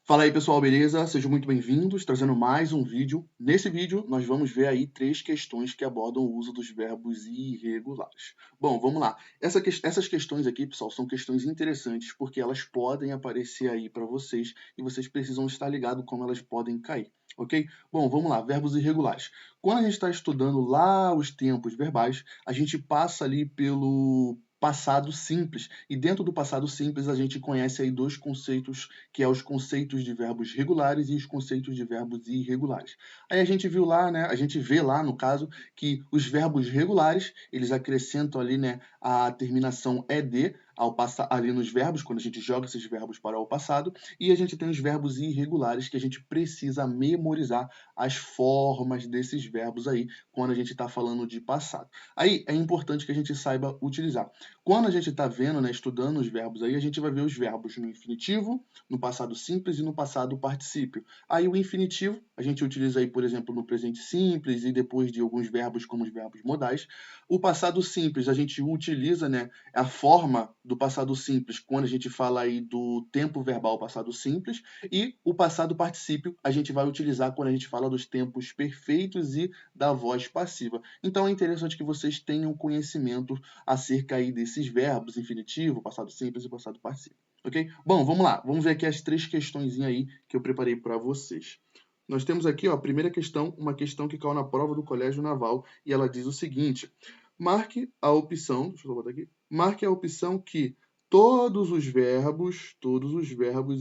Fala aí pessoal, beleza? Sejam muito bem-vindos, trazendo mais um vídeo. Nesse vídeo nós vamos ver aí 3 questões que abordam o uso dos verbos irregulares. Bom, vamos lá. Essas questões aqui, pessoal, são questões interessantes porque elas podem aparecer aí para vocês e vocês precisam estar ligados como elas podem cair, ok? Bom, vamos lá, verbos irregulares. Quando a gente está estudando lá os tempos verbais, a gente passa ali pelo passado simples. E dentro do passado simples a gente conhece aí 2 conceitos que é os conceitos de verbos regulares e os conceitos de verbos irregulares. Aí a gente viu lá, né, a gente vê lá no caso que os verbos regulares, eles acrescentam ali, né, a terminação ed ao passar ali nos verbos, quando a gente joga esses verbos para o passado, e a gente tem os verbos irregulares que a gente precisa memorizar as formas desses verbos aí quando a gente está falando de passado. Aí é importante que a gente saiba utilizar. Quando a gente está vendo, né, estudando os verbos aí, a gente vai ver os verbos no infinitivo, no passado simples e no passado particípio. Aí o infinitivo, a gente utiliza aí, por exemplo, no presente simples e depois de alguns verbos como os verbos modais. O passado simples, a gente utiliza, né, a forma do passado simples quando a gente fala aí do tempo verbal passado simples, e o passado particípio a gente vai utilizar quando a gente fala dos tempos perfeitos e da voz passiva. Então é interessante que vocês tenham conhecimento acerca aí desses verbos, infinitivo, passado simples e passado particípio. Ok? Bom, vamos lá. Vamos ver aqui as 3 questões aí que eu preparei para vocês. Nós temos aqui, ó, a primeira questão, uma questão que caiu na prova do Colégio Naval, e ela diz o seguinte: marque a opção, deixa eu botar aqui, marque a opção que todos os verbos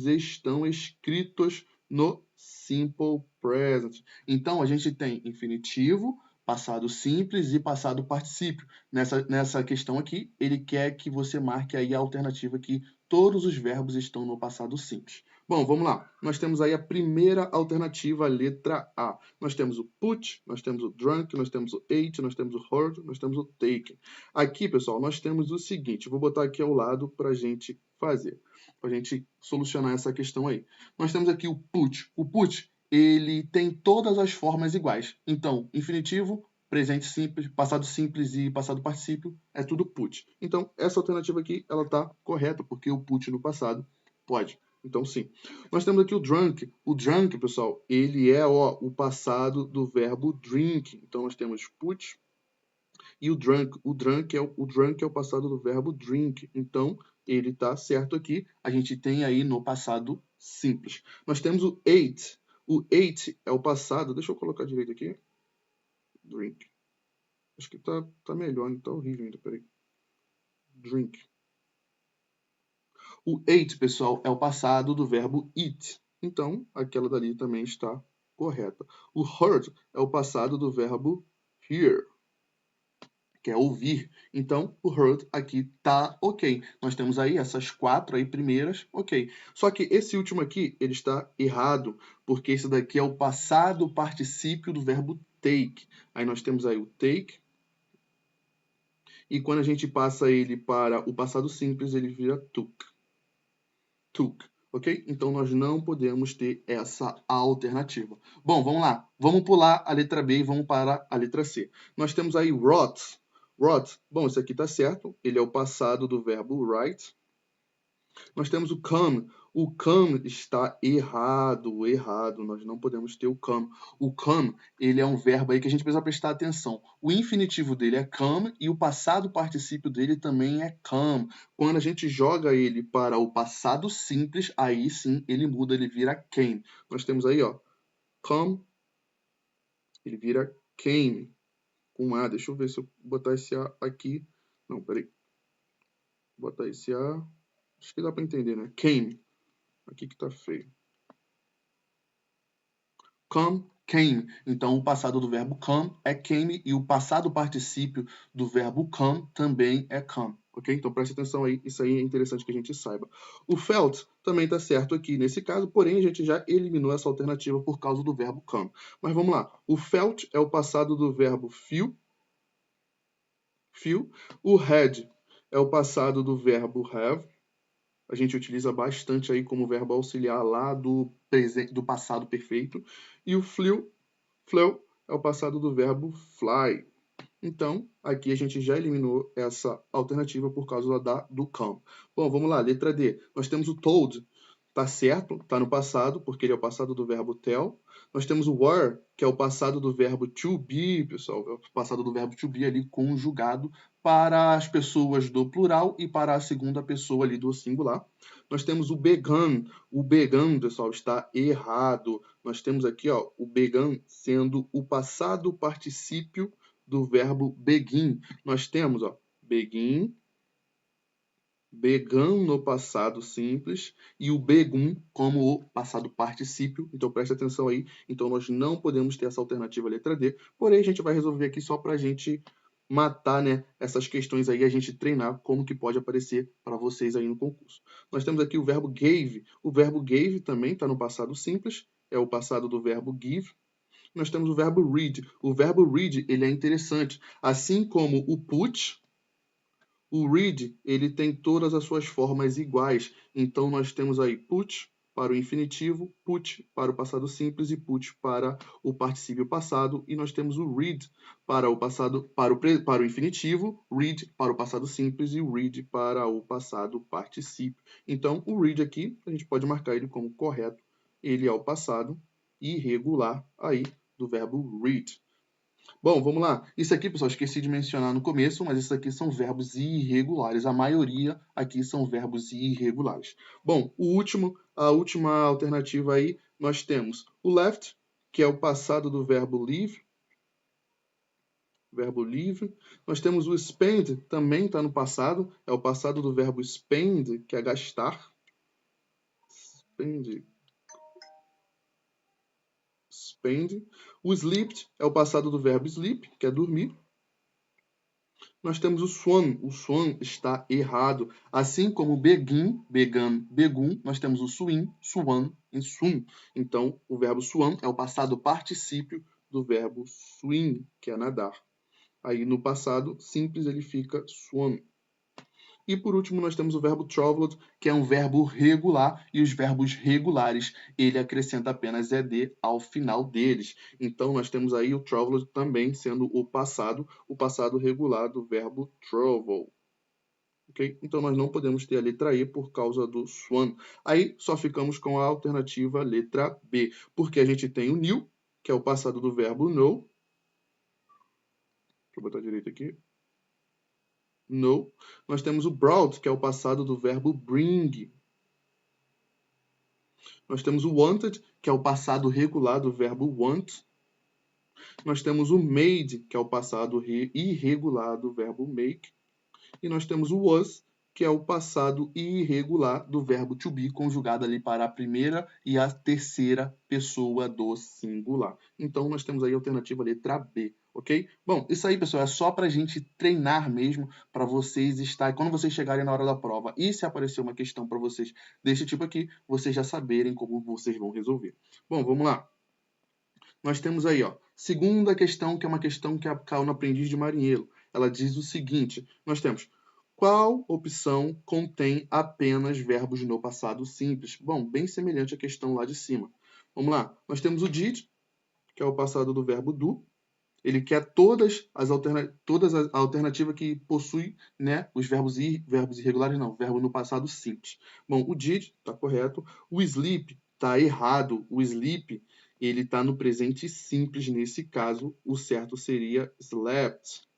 estão escritos no simple present. Então a gente tem infinitivo, passado simples e passado particípio. Nessa questão aqui, ele quer que você marque aí a alternativa que todos os verbos estão no passado simples. Bom, vamos lá. Nós temos aí a primeira alternativa, a letra A. Nós temos o put, nós temos o drunk, nós temos o ate, nós temos o heard, nós temos o taken. Aqui, pessoal, nós temos o seguinte. Vou botar aqui ao lado para a gente fazer, para a gente solucionar essa questão aí. Nós temos aqui o put. O put, ele tem todas as formas iguais. Então, infinitivo, presente simples, passado simples e passado particípio é tudo put. Então, essa alternativa aqui, ela está correta, porque o put no passado pode. Então, sim. Nós temos aqui o drunk. O drunk, pessoal, ele é o passado do verbo drink. Então, nós temos put e o drunk. O drunk é o passado do verbo drink. Então, ele está certo aqui. A gente tem aí no passado simples. Nós temos o ate. O ate é o passado. Deixa eu colocar direito aqui. Drink. Acho que tá melhor, não tá horrível ainda. Peraí. Drink. O ate, pessoal, é o passado do verbo eat. Então, aquela dali também está correta. O heard é o passado do verbo hear, que é ouvir. Então, o heard aqui tá ok. Nós temos aí essas 4 aí primeiras, ok. Só que esse último aqui, ele está errado, porque esse daqui é o passado particípio do verbo take. Aí nós temos aí o take, e quando a gente passa ele para o passado simples, ele vira took. Took, ok? Então nós não podemos ter essa alternativa. Bom, vamos lá. Vamos pular a letra B e vamos para a letra C. Nós temos aí wrote. Wrote, bom, isso aqui está certo. Ele é o passado do verbo write. Nós temos o come. O come está errado, errado. Nós não podemos ter o come. O come, ele é um verbo aí que a gente precisa prestar atenção. O infinitivo dele é come e o passado particípio dele também é come. Quando a gente joga ele para o passado simples, aí sim ele muda, ele vira came. Nós temos aí, ó, come, ele vira came com A. Deixa eu ver se eu botar esse A aqui. Não, peraí. Vou botar esse A. Acho que dá para entender, né? Came. Aqui que tá feio. Come, came. Então, o passado do verbo come é came e o passado particípio do verbo come também é come. Ok? Então, preste atenção aí. Isso aí é interessante que a gente saiba. O felt também está certo aqui nesse caso, porém a gente já eliminou essa alternativa por causa do verbo come. Mas vamos lá. O felt é o passado do verbo feel. Feel. O had é o passado do verbo have. A gente utiliza bastante aí como verbo auxiliar lá do passado perfeito. E o flew é o passado do verbo fly. Então, aqui a gente já eliminou essa alternativa por causa do come. Bom, vamos lá, letra D. Nós temos o told. tá certo, tá no passado, porque ele é o passado do verbo tell. Nós temos o were, que é o passado do verbo to be, pessoal, é o passado do verbo to be ali conjugado para as pessoas do plural e para a segunda pessoa ali do singular. Nós temos o begun, pessoal, está errado. Nós temos aqui, ó, o begun sendo o passado particípio do verbo begin. Nós temos, ó, begin, begun no passado simples e o begum como o passado particípio. Então preste atenção aí. Então nós não podemos ter essa alternativa letra D. Porém a gente vai resolver aqui só para a gente matar, né, essas questões aí, a gente treinar como que pode aparecer para vocês aí no concurso. Nós temos aqui o verbo gave. O verbo gave também está no passado simples. É o passado do verbo give. Nós temos o verbo read. O verbo read, ele é interessante. Assim como o put, o read, ele tem todas as suas formas iguais. Então, nós temos aí put para o infinitivo, put para o passado simples e put para o particípio passado. E nós temos o read para o passado, para o infinitivo, read para o passado simples e o read para o passado particípio. Então, o read aqui, a gente pode marcar ele como correto. Ele é o passado irregular aí do verbo read. Bom, vamos lá. Isso aqui, pessoal, esqueci de mencionar no começo, mas isso aqui são verbos irregulares. A maioria aqui são verbos irregulares. Bom, a última alternativa aí, nós temos o left, que é o passado do verbo leave. Verbo leave. Nós temos o spend, também está no passado. É o passado do verbo spend, que é gastar. Spend. Spend. O slept é o passado do verbo sleep, que é dormir. Nós temos o swan. O swan está errado. Assim como begin, began, begum, nós temos o swim, swan e swim. Então, o verbo swan é o passado particípio do verbo swim, que é nadar. Aí, no passado simples, ele fica swan. E por último, nós temos o verbo traveled, que é um verbo regular, e os verbos regulares, ele acrescenta apenas ed ao final deles. Então, nós temos aí o traveled também sendo o passado regular do verbo travel. Okay? Então, nós não podemos ter a letra E por causa do swan. Aí, só ficamos com a alternativa letra B, porque a gente tem o knew, que é o passado do verbo know. Deixa eu botar direito aqui. No. Nós temos o brought, que é o passado do verbo bring. Nós temos o wanted, que é o passado regular do verbo want. Nós temos o made, que é o passado irregular do verbo make. E nós temos o was, que é o passado irregular do verbo to be, conjugado ali para a primeira e a terceira pessoa do singular. Então, nós temos aí a alternativa letra B, ok? Bom, isso aí, pessoal, é só para a gente treinar mesmo, para vocês estarem, quando vocês chegarem na hora da prova e se aparecer uma questão para vocês desse tipo aqui, vocês já saberem como vocês vão resolver. Bom, vamos lá. Nós temos aí, ó, segunda questão, que é uma questão que caiu no Aprendiz de Marinheiro. Ela diz o seguinte, nós temos: qual opção contém apenas verbos no passado simples? Bom, bem semelhante à questão lá de cima. Vamos lá. Nós temos o did, que é o passado do verbo do. Ele quer todas as alternativas que possui, né, os verbos irregulares, não, verbo no passado simples. Bom, o did está correto. O sleep está errado. O sleep ele está no presente simples nesse caso. O certo seria slept.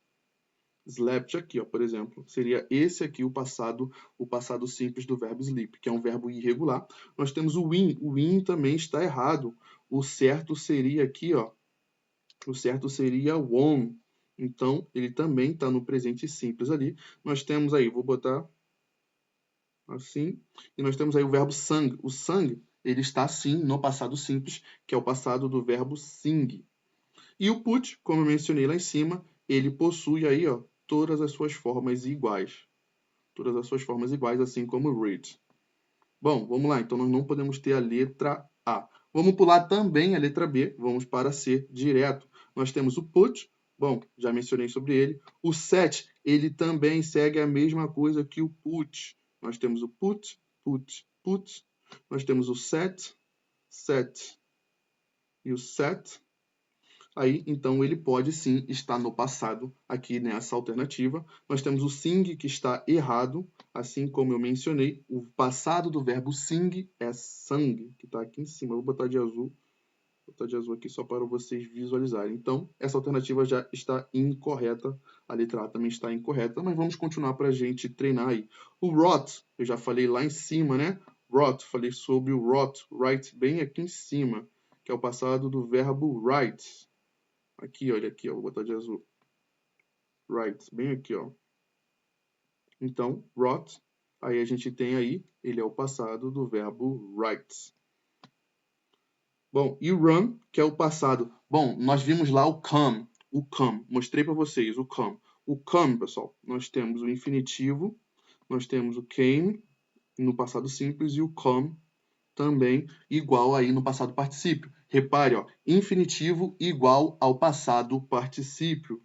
Slept aqui, ó, por exemplo, seria esse aqui o passado simples do verbo sleep, que é um verbo irregular. Nós temos o win. O win também está errado. O certo seria aqui, ó, o certo seria won. Então, ele também está no presente simples ali. Nós temos aí, vou botar assim, e nós temos aí o verbo sang. O sang, ele está sim no passado simples, que é o passado do verbo sing. E o put, como eu mencionei lá em cima, ele possui aí, ó, todas as suas formas iguais. Todas as suas formas iguais, assim como read. Bom, vamos lá. Então, nós não podemos ter a letra A. Vamos pular também a letra B. Vamos para C direto. Nós temos o put. Bom, já mencionei sobre ele. O set, ele também segue a mesma coisa que o put. Nós temos o put, put, put. Nós temos o set, set e o set. Aí, então, ele pode sim estar no passado aqui nessa alternativa. Nós temos o sing, que está errado, assim como eu mencionei. O passado do verbo sing é sang, que está aqui em cima. Eu vou botar de azul. Vou botar de azul aqui só para vocês visualizarem. Então, essa alternativa já está incorreta. A letra A também está incorreta, mas vamos continuar para a gente treinar aí. O rot, eu já falei lá em cima, né? Rot, falei sobre o rot, write, bem aqui em cima, que é o passado do verbo write. Aqui, olha aqui, ó, vou botar de azul. Right, bem aqui, ó. Então, rot, aí a gente tem aí, ele é o passado do verbo write. Bom, e run, que é o passado. Bom, nós vimos lá o come, mostrei para vocês o come. O come, pessoal, nós temos o infinitivo, nós temos o came no passado simples e o come também igual aí no passado particípio. Repare, ó, infinitivo igual ao passado particípio.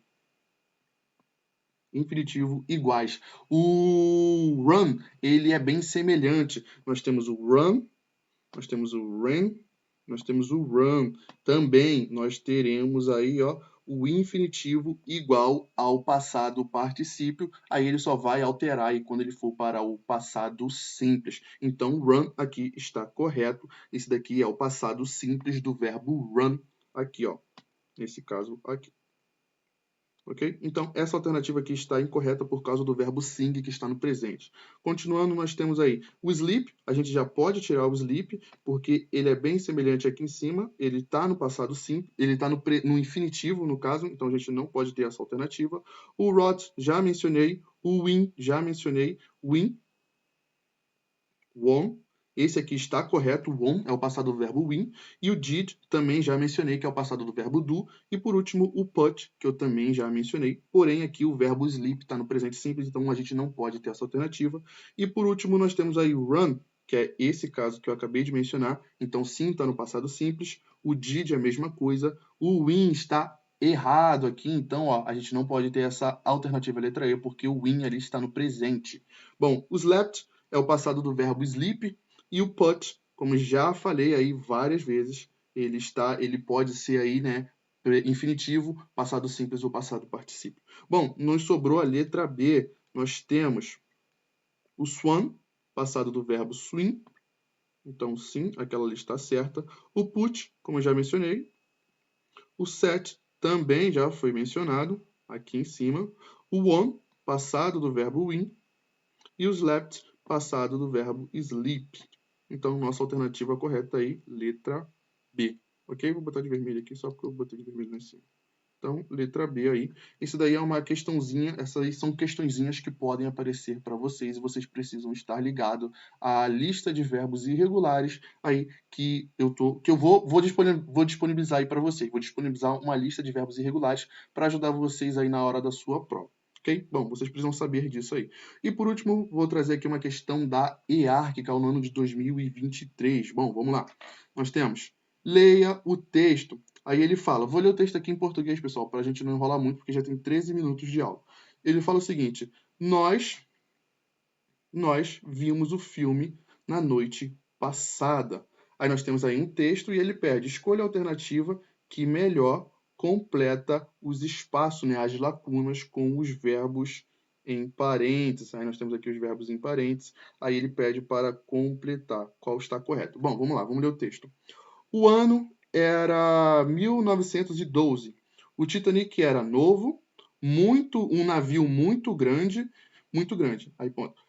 Infinitivo iguais. O run, ele é bem semelhante. Nós temos o run, nós temos o ran, nós temos o run. Também nós teremos aí, ó, o infinitivo igual ao passado particípio. Aí ele só vai alterar aí quando ele for para o passado simples. Então, run aqui está correto. Esse daqui é o passado simples do verbo run. Aqui, ó. Nesse caso aqui. Ok? Então, essa alternativa aqui está incorreta por causa do verbo sing que está no presente. Continuando, nós temos aí o sleep. A gente já pode tirar o sleep, porque ele é bem semelhante aqui em cima. Ele está no passado simples, ele está no infinitivo, no caso, então a gente não pode ter essa alternativa. O rot, já mencionei. O win, já mencionei. Win, won. Esse aqui está correto, won é o passado do verbo win. E o did, também já mencionei, que é o passado do verbo do. E por último, o put, que eu também já mencionei. Porém, aqui o verbo sleep está no presente simples, então a gente não pode ter essa alternativa. E por último, nós temos aí o run, que é esse caso que eu acabei de mencionar. Então, sim, está no passado simples. O did é a mesma coisa. O win está errado aqui, então ó, a gente não pode ter essa alternativa letra E, porque o win ali está no presente. Bom, o slept é o passado do verbo sleep. E o put, como já falei aí várias vezes, ele pode ser aí, né, infinitivo, passado simples ou passado particípio. Bom, nos sobrou a letra B. Nós temos o swan, passado do verbo swim. Então, sim, aquela ali está certa. O put, como eu já mencionei. O set também já foi mencionado aqui em cima. O won, passado do verbo win. E o slept, passado do verbo sleep. Então, nossa alternativa correta aí, letra B. Ok? Vou botar de vermelho aqui, só porque eu botei de vermelho lá em cima. Então, letra B aí. Isso daí é uma questãozinha, essas aí são questõezinhas que podem aparecer para vocês e vocês precisam estar ligados à lista de verbos irregulares aí que eu vou disponibilizar aí para vocês. Vou disponibilizar uma lista de verbos irregulares para ajudar vocês aí na hora da sua prova. Ok? Bom, vocês precisam saber disso aí. E por último, vou trazer aqui uma questão da EARC, que é o ano de 2023. Bom, vamos lá. Nós temos, leia o texto. Aí ele fala, vou ler o texto aqui em português, pessoal, para a gente não enrolar muito, porque já tem 13 minutos de aula. Ele fala o seguinte, nós vimos o filme na noite passada. Aí nós temos aí um texto e ele pede, escolha a alternativa que melhor completa os espaços, né, as lacunas com os verbos em parênteses. Aí nós temos aqui os verbos em parênteses. Aí ele pede para completar qual está correto. Bom, vamos lá, vamos ler o texto. O ano era 1912. O Titanic era novo, um navio muito grande. Aí, ponto.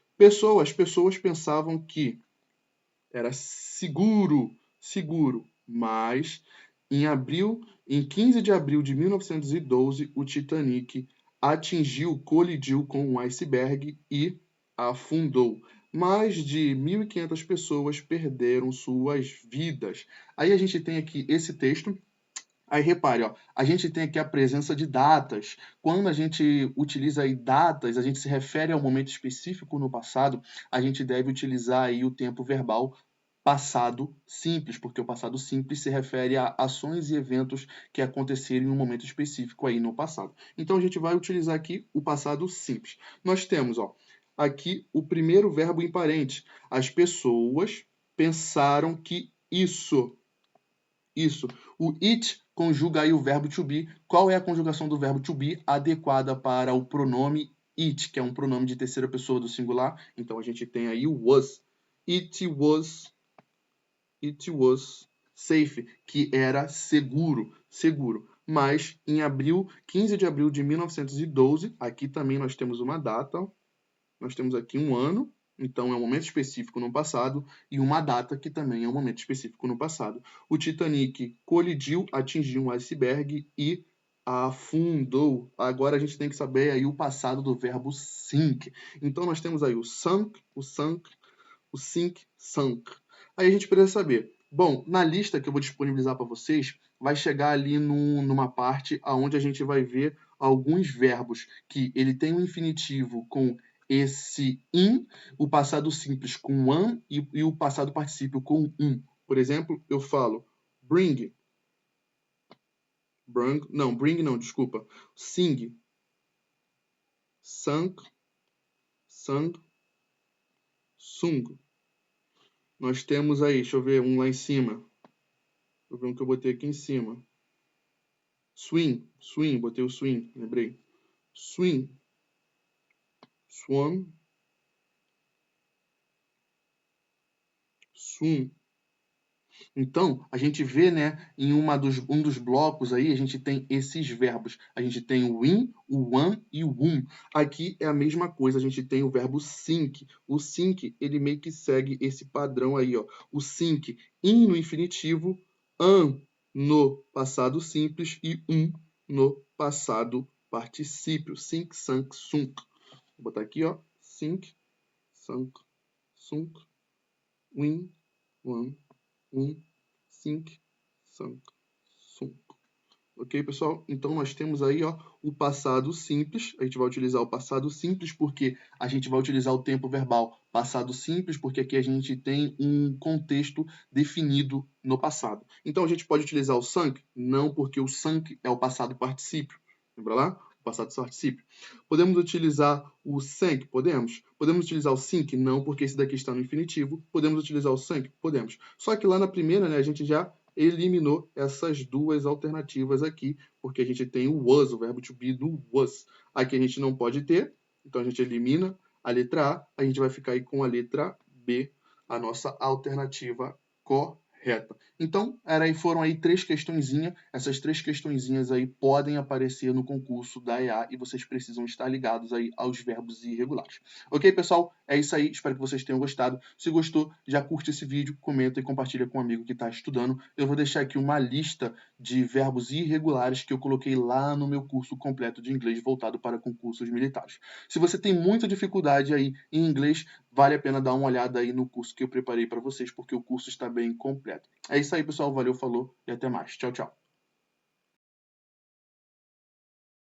As pessoas pensavam que era seguro, mas em 15 de abril de 1912, o Titanic colidiu com um iceberg e afundou. Mais de 1.500 pessoas perderam suas vidas. Aí a gente tem aqui esse texto. Aí repare, ó, a gente tem aqui a presença de datas. Quando a gente utiliza aí datas, a gente se refere ao momento específico no passado, a gente deve utilizar aí o tempo verbal passado simples, porque o passado simples se refere a ações e eventos que aconteceram em um momento específico aí no passado. Então a gente vai utilizar aqui o passado simples. Nós temos, ó, aqui o primeiro verbo imparente. As pessoas pensaram que isso. Isso. O it conjuga aí o verbo to be. Qual é a conjugação do verbo to be adequada para o pronome it, que é um pronome de terceira pessoa do singular? Então a gente tem aí o was. It was safe, que era seguro, seguro. Mas em 15 de abril de 1912, aqui também nós temos uma data, nós temos aqui um ano, então é um momento específico no passado, e uma data que também é um momento específico no passado. O Titanic colidiu, atingiu um iceberg e afundou. Agora a gente tem que saber aí o passado do verbo sink. Então nós temos aí o sunk, o sink, sunk. Aí a gente precisa saber, bom, na lista que eu vou disponibilizar para vocês, vai chegar ali numa parte onde a gente vai ver alguns verbos que ele tem um infinitivo com esse in, o passado simples com an e o passado particípio com um. Por exemplo, eu falo bring, desculpa, sing, sung, sung. Nós temos aí, deixa eu ver um lá em cima. Deixa eu ver um que eu botei aqui em cima. Swing, botei o swing, lembrei. Swing, swam, swim. Então, a gente vê, né, em um dos blocos aí, a gente tem esses verbos. A gente tem o in, o one e o Aqui é a mesma coisa, a gente tem o verbo sink. O sink, ele meio que segue esse padrão aí, ó. O sink, in no infinitivo, an no passado simples e no passado particípio. Sink, sunk, sunk. Vou botar aqui, ó. Sink, sunk, sunk, win, one, sink, sunk, sunk. Ok, pessoal? Então, nós temos aí ó, o passado simples. A gente vai utilizar o passado simples porque a gente vai utilizar o tempo verbal passado simples, porque aqui a gente tem um contexto definido no passado. Então, a gente pode utilizar o sunk? Não, porque o sunk é o passado particípio. Lembra lá? O passado particípio. Podemos utilizar o sank? Podemos. Podemos utilizar o sink? Não, porque esse daqui está no infinitivo. Podemos utilizar o sank? Podemos. Só que lá na primeira, né, a gente já eliminou essas duas alternativas aqui, porque a gente tem o was, o verbo to be do was. Aqui a gente não pode ter, então a gente elimina a letra A gente vai ficar aí com a letra B, a nossa alternativa correta. Então, foram aí 3 questõezinhas. Essas 3 questõezinhas aí podem aparecer no concurso da EA e vocês precisam estar ligados aí aos verbos irregulares. Ok, pessoal? É isso aí. Espero que vocês tenham gostado. Se gostou, já curte esse vídeo, comenta e compartilha com um amigo que está estudando. Eu vou deixar aqui uma lista de verbos irregulares que eu coloquei lá no meu curso completo de inglês voltado para concursos militares. Se você tem muita dificuldade aí em inglês, vale a pena dar uma olhada aí no curso que eu preparei para vocês, porque o curso está bem completo. É isso aí, pessoal. Valeu, falou e até mais. Tchau, tchau.